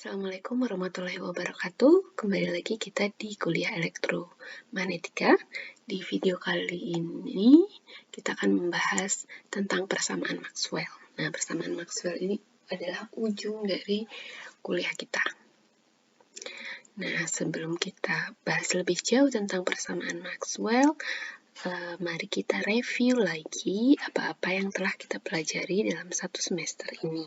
Assalamualaikum warahmatullahi wabarakatuh. Kembali lagi kita di kuliah elektromagnetika. Di video kali ini kita akan membahas tentang persamaan Maxwell. Nah, persamaan Maxwell ini adalah ujung dari kuliah kita. Nah, sebelum kita bahas lebih jauh tentang persamaan Maxwell, mari kita review lagi apa-apa yang telah kita pelajari dalam satu semester ini.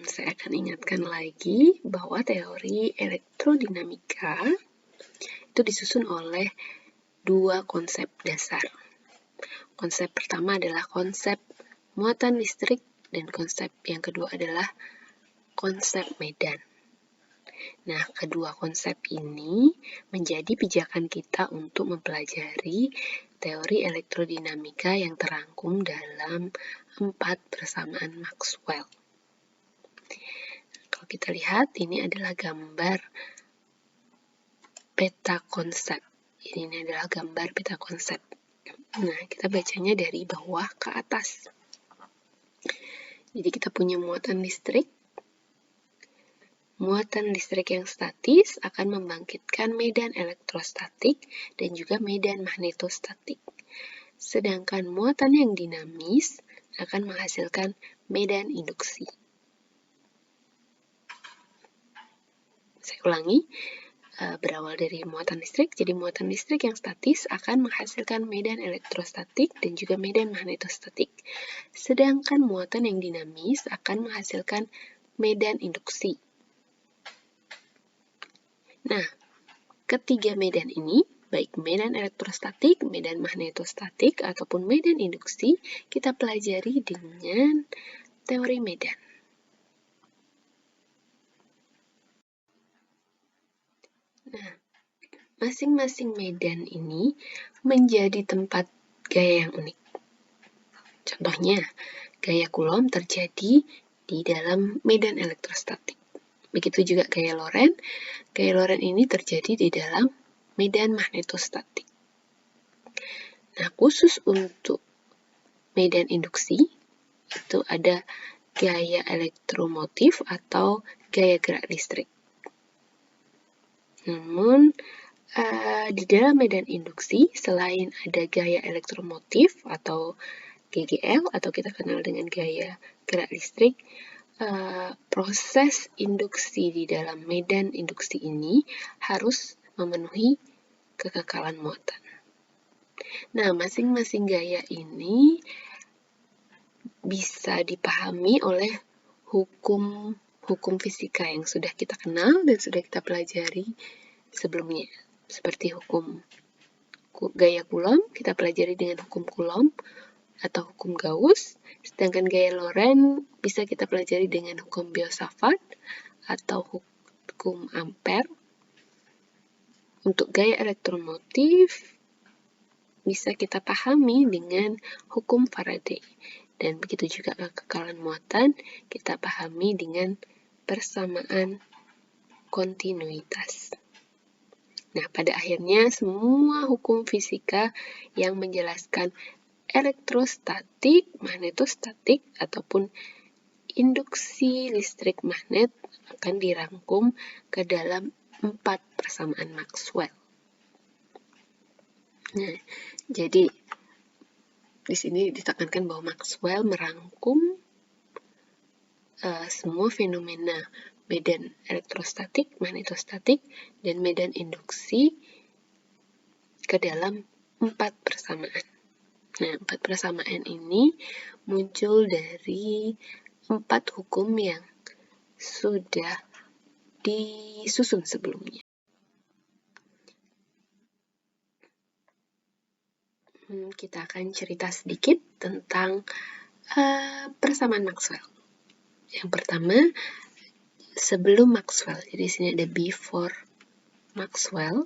Saya akan ingatkan lagi bahwa teori elektrodinamika itu disusun oleh dua konsep dasar. Konsep pertama adalah konsep muatan listrik dan konsep yang kedua adalah konsep medan. Nah, kedua konsep ini menjadi pijakan kita untuk mempelajari teori elektrodinamika yang terangkum dalam 4 persamaan Maxwell. Kalau kita lihat, ini adalah gambar peta konsep. Ini adalah gambar peta konsep. Nah, kita bacanya dari bawah ke atas. Jadi kita punya muatan listrik. Muatan listrik yang statis akan membangkitkan medan elektrostatik dan juga medan magnetostatik. Sedangkan muatan yang dinamis akan menghasilkan medan induksi. Saya ulangi, berawal dari muatan listrik, jadi muatan listrik yang statis akan menghasilkan medan elektrostatik dan juga medan magnetostatik. Sedangkan muatan yang dinamis akan menghasilkan medan induksi. Nah, ketiga medan ini, baik medan elektrostatik, medan magnetostatik, ataupun medan induksi, kita pelajari dengan teori medan. Nah, masing-masing medan ini menjadi tempat gaya yang unik. Contohnya, gaya Coulomb terjadi di dalam medan elektrostatik. Begitu juga gaya Lorentz. Gaya Lorentz ini terjadi di dalam medan magnetostatik. Nah, khusus untuk medan induksi, itu ada gaya elektromotif atau gaya gerak listrik. Namun, di dalam medan induksi, selain ada gaya elektromotif atau GGL, atau kita kenal dengan gaya gerak listrik, proses induksi di dalam medan induksi ini harus memenuhi kekekalan muatan. Nah, masing-masing gaya ini bisa dipahami oleh hukum fisika yang sudah kita kenal dan sudah kita pelajari sebelumnya. Seperti hukum gaya Coulomb, kita pelajari dengan hukum Coulomb atau hukum Gauss, sedangkan gaya Lorentz bisa kita pelajari dengan hukum Biot-Savart atau hukum Ampere. Untuk gaya elektromotif bisa kita pahami dengan hukum Faraday, dan begitu juga kekekalan muatan kita pahami dengan persamaan kontinuitas. Nah, pada akhirnya semua hukum fisika yang menjelaskan elektrostatik, magnetostatik, ataupun induksi listrik magnet akan dirangkum ke dalam 4 persamaan Maxwell. Nah, jadi di sini ditekankan bahwa Maxwell merangkum semua fenomena medan elektrostatik, magnetostatik, dan medan induksi ke dalam 4 persamaan. Nah, 4 persamaan ini muncul dari 4 hukum yang sudah disusun sebelumnya. Kita akan cerita sedikit tentang persamaan Maxwell. Yang pertama, sebelum Maxwell. Jadi di sini ada before Maxwell.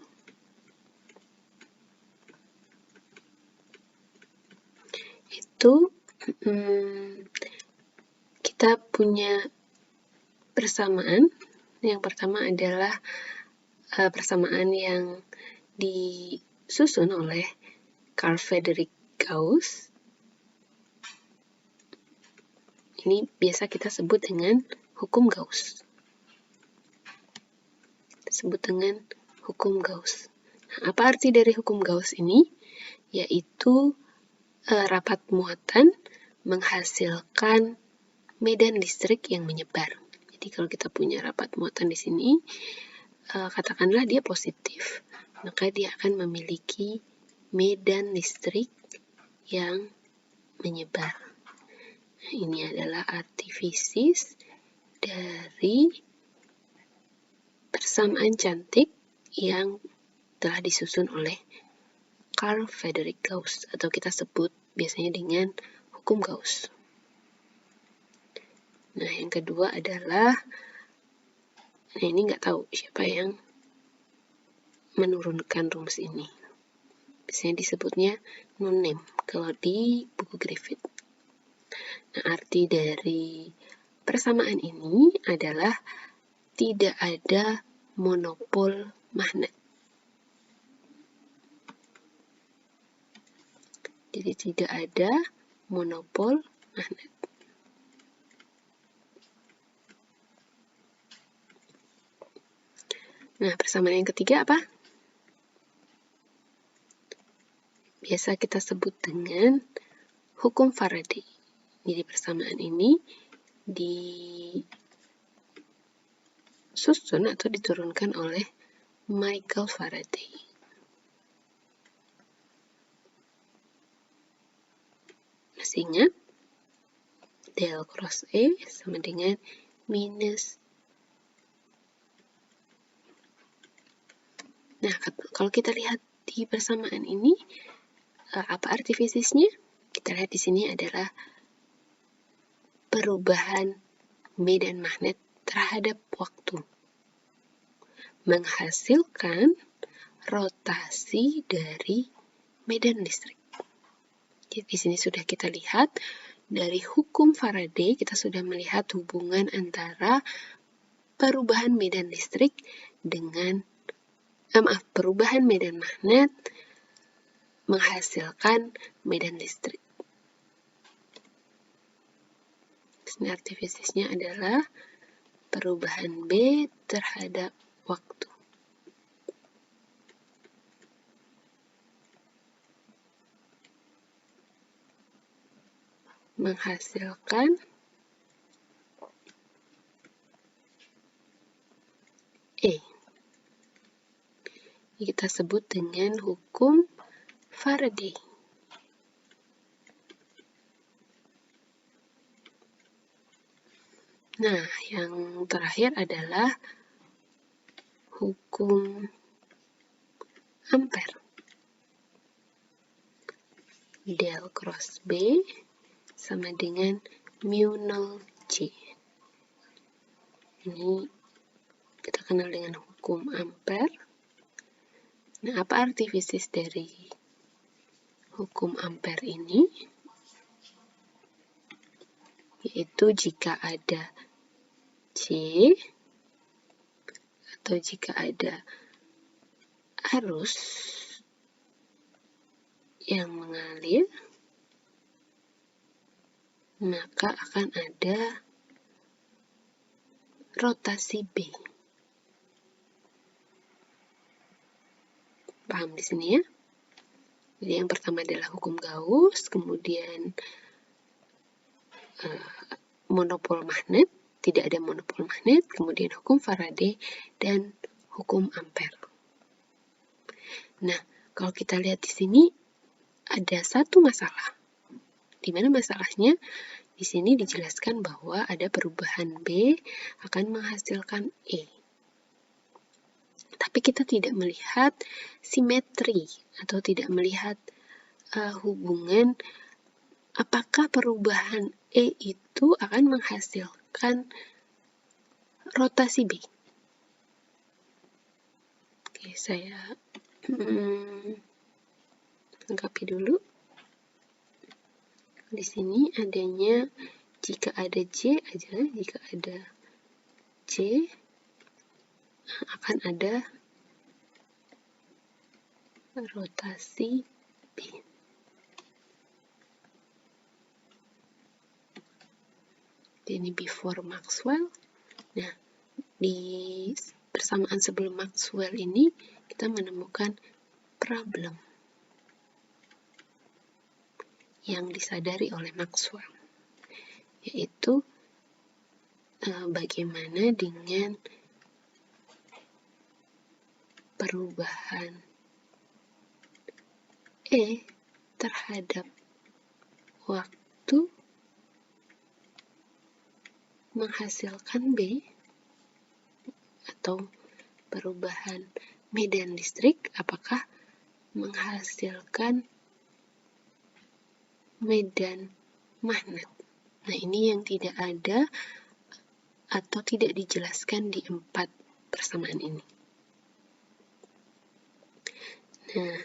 Itu kita punya persamaan. Yang pertama adalah persamaan yang disusun oleh Carl Friedrich Gauss. Ini biasa kita sebut dengan hukum Gauss. Disebut dengan hukum Gauss. Nah, apa arti dari hukum Gauss ini? Yaitu rapat muatan menghasilkan medan listrik yang menyebar. Jadi kalau kita punya rapat muatan di sini, katakanlah dia positif, maka dia akan memiliki medan listrik yang menyebar. Nah, ini adalah arti fisis dari persamaan cantik yang telah disusun oleh Carl Friedrich Gauss, atau kita sebut biasanya dengan hukum Gauss. Nah, yang kedua adalah, nah ini nggak tahu siapa yang menurunkan rumus ini. Biasanya disebutnya non-name kalau di buku Griffith. Nah, arti dari persamaan ini adalah tidak ada monopol magnet. Jadi tidak ada monopol magnet. Nah, persamaan yang ketiga apa? Biasa kita sebut dengan hukum Faraday. Jadi persamaan ini disusun atau diturunkan oleh Michael Faraday. Masih ingat? Del cross E sama dengan minus. Nah, kalau kita lihat di persamaan ini, apa arti fisisnya? Kita lihat di sini adalah perubahan medan magnet terhadap waktu, menghasilkan rotasi dari medan listrik. Jadi di sini sudah kita lihat dari hukum Faraday, kita sudah melihat hubungan antara perubahan medan listrik dengan perubahan medan magnet menghasilkan medan listrik. Sini arti fisisnya adalah perubahan B terhadap waktu. Menghasilkan E. Ini kita sebut dengan hukum Faraday. Nah, yang terakhir adalah hukum Ampere. Del cross B sama dengan mu 0 J. Ini kita kenal dengan hukum Ampere. Nah, apa arti fisis dari hukum Ampere ini? Yaitu jika ada J atau jika ada arus yang mengalir, maka akan ada rotasi B. Paham di sini ya? Jadi yang pertama adalah hukum Gauss, kemudian monopol magnet, tidak ada monopol magnet, kemudian hukum Faraday, dan hukum Ampere. Nah, kalau kita lihat di sini, ada satu masalah. Di mana masalahnya? Di sini dijelaskan bahwa ada perubahan B akan menghasilkan E. Tapi kita tidak melihat simetri atau tidak melihat hubungan apakah perubahan E itu akan menghasilkan rotasi B. Oke, saya lengkapi dulu. Di sini adanya jika ada J aja, jika ada J akan ada rotasi B. ini before Maxwell. Nah, di persamaan sebelum Maxwell ini kita menemukan problem yang disadari oleh Maxwell, yaitu bagaimana dengan perubahan E terhadap waktu menghasilkan B, atau perubahan medan listrik apakah menghasilkan medan magnet. Nah, ini yang tidak ada atau tidak dijelaskan di 4 persamaan ini. Nah,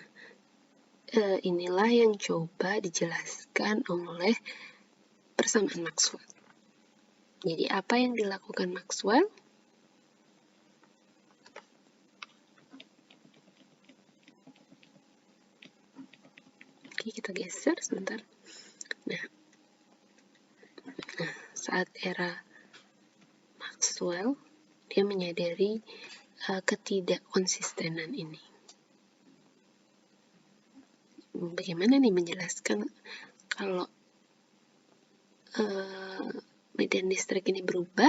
inilah yang coba dijelaskan oleh persamaan Maxwell. Jadi, apa yang dilakukan Maxwell? Oke, kita geser sebentar. Nah, saat era Maxwell, dia menyadari ketidakkonsistenan ini. Bagaimana nih menjelaskan kalau medan listrik ini berubah,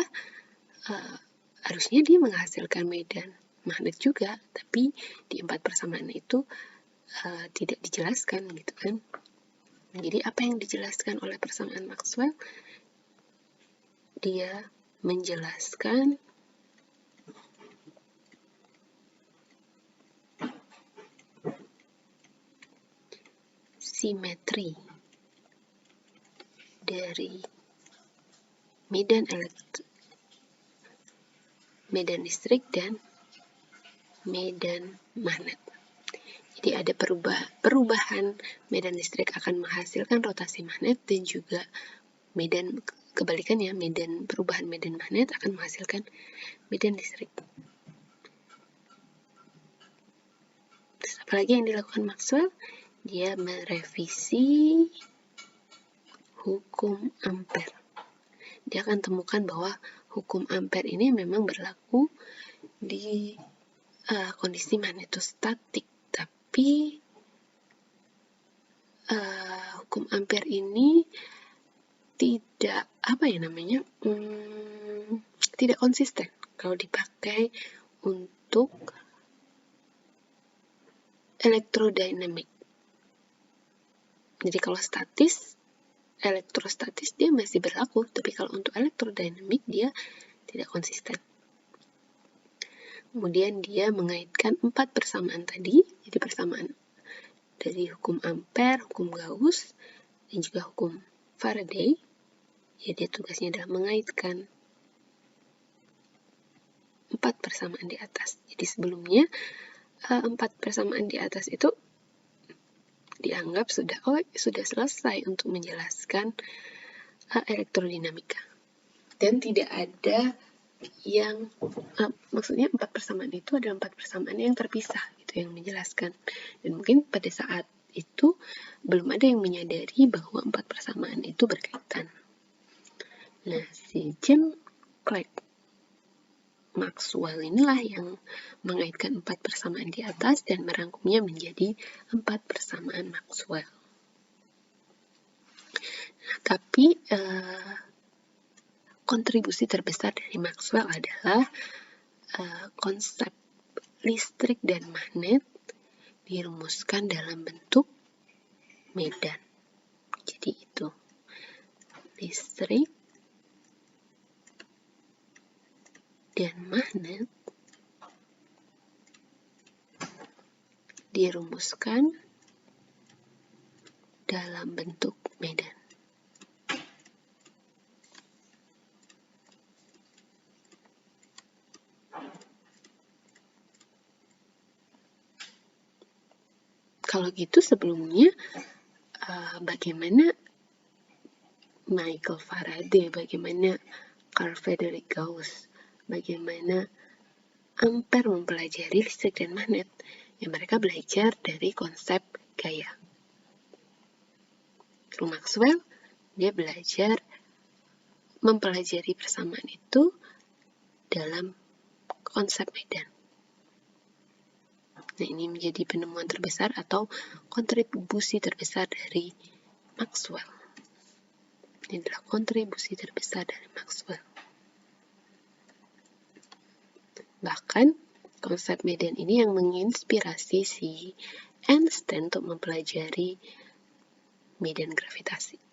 harusnya dia menghasilkan medan magnet juga, tapi di 4 persamaan itu tidak dijelaskan gitu kan. Jadi apa yang dijelaskan oleh persamaan Maxwell? Dia menjelaskan simetri dari medan listrik dan medan magnet. Jadi ada perubahan medan listrik akan menghasilkan rotasi magnet, dan juga kebalikannya, perubahan medan magnet akan menghasilkan medan listrik. Terus apalagi yang dilakukan Maxwell? Dia merevisi hukum Ampere. Dia akan temukan bahwa hukum Ampere ini memang berlaku di kondisi magnetostatik, tapi hukum Ampere ini tidak tidak konsisten kalau dipakai untuk elektrodinamik. Jadi kalau elektrostatis dia masih berlaku, tapi kalau untuk elektrodinamik dia tidak konsisten. Kemudian dia mengaitkan 4 persamaan tadi, jadi persamaan dari hukum Ampere, hukum Gauss, dan juga hukum Faraday. Jadi tugasnya adalah mengaitkan 4 persamaan di atas. Jadi sebelumnya 4 persamaan di atas itu dianggap sudah selesai untuk menjelaskan elektrodinamika. Dan tidak ada yang maksudnya 4 persamaan itu adalah 4 persamaan yang terpisah gitu yang menjelaskan. Dan mungkin pada saat itu belum ada yang menyadari bahwa 4 persamaan itu berkaitan. Nah, si James Clerk Maxwell inilah yang mengaitkan 4 persamaan di atas dan merangkumnya menjadi 4 persamaan Maxwell. Nah, tapi kontribusi terbesar dari Maxwell adalah konsep listrik dan magnet dirumuskan dalam bentuk medan. Jadi itu listrik dan magnet dirumuskan dalam bentuk medan. Kalau gitu sebelumnya bagaimana Michael Faraday, bagaimana Carl Friedrich Gauss, bagaimana Ampere mempelajari listrik dan magnet? Ya, mereka belajar dari konsep gaya. Maxwell, dia belajar mempelajari persamaan itu dalam konsep medan. Nah, ini menjadi penemuan terbesar atau kontribusi terbesar dari Maxwell. Ini adalah kontribusi terbesar dari Maxwell. Bahkan, konsep medan ini yang menginspirasi si Einstein untuk mempelajari medan gravitasi.